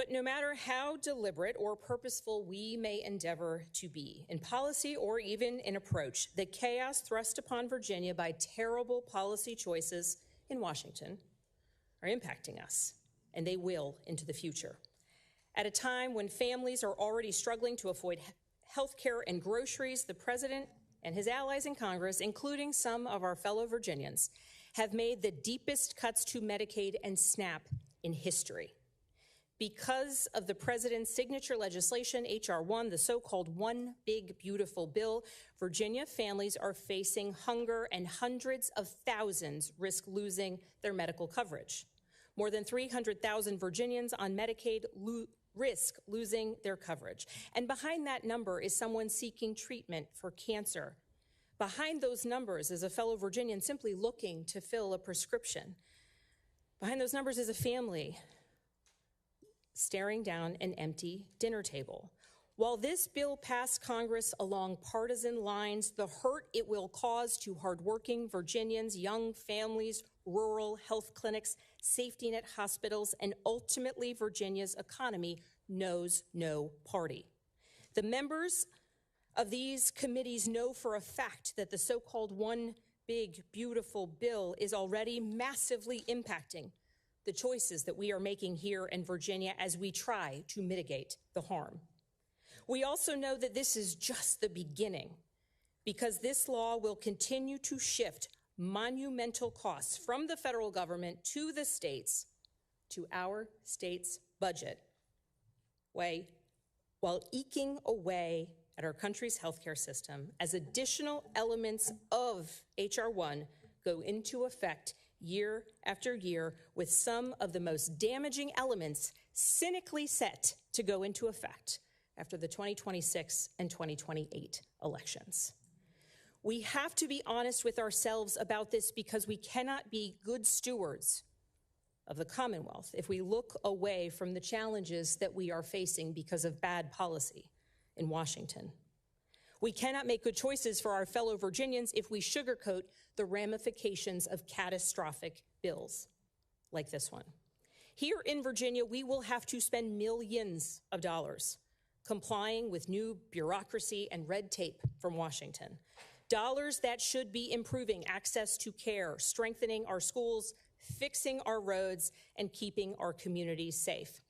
But no matter how deliberate or purposeful we may endeavor to be in policy or even in approach, the chaos thrust upon Virginia by terrible policy choices in Washington are impacting us, and they will into the future. At a time when families are already struggling to afford health care and groceries, the president and his allies in Congress, including some of our fellow Virginians, have made the deepest cuts to Medicaid and SNAP in history. Because of the president's signature legislation, H.R. 1, the so-called One Big Beautiful Bill, Virginia families are facing hunger and hundreds of thousands risk losing their medical coverage. More than 300,000 Virginians on Medicaid risk losing their coverage. And behind that number is someone seeking treatment for cancer. Behind those numbers is a fellow Virginian simply looking to fill a prescription. Behind those numbers is a family staring down an empty dinner table. While this bill passed Congress along partisan lines, the hurt it will cause to hardworking Virginians, young families, rural health clinics, safety net hospitals, and ultimately Virginia's economy knows no party. The members of these committees know for a fact that the so-called One Big Beautiful Bill is already massively impacting the choices that we are making here in Virginia as we try to mitigate the harm. We also know that this is just the beginning, because this law will continue to shift monumental costs from the federal government to the states, to our state's budget, while eking away at our country's healthcare system as additional elements of H.R. 1 go into effect year after year, with some of the most damaging elements cynically set to go into effect after the 2026 and 2028 elections. We have to be honest with ourselves about this, because we cannot be good stewards of the Commonwealth if we look away from the challenges that we are facing because of bad policy in Washington. We cannot make good choices for our fellow Virginians if we sugarcoat the ramifications of catastrophic bills like this one. Here in Virginia, we will have to spend millions of dollars complying with new bureaucracy and red tape from Washington. Dollars that should be improving access to care, strengthening our schools, fixing our roads, and keeping our communities safe.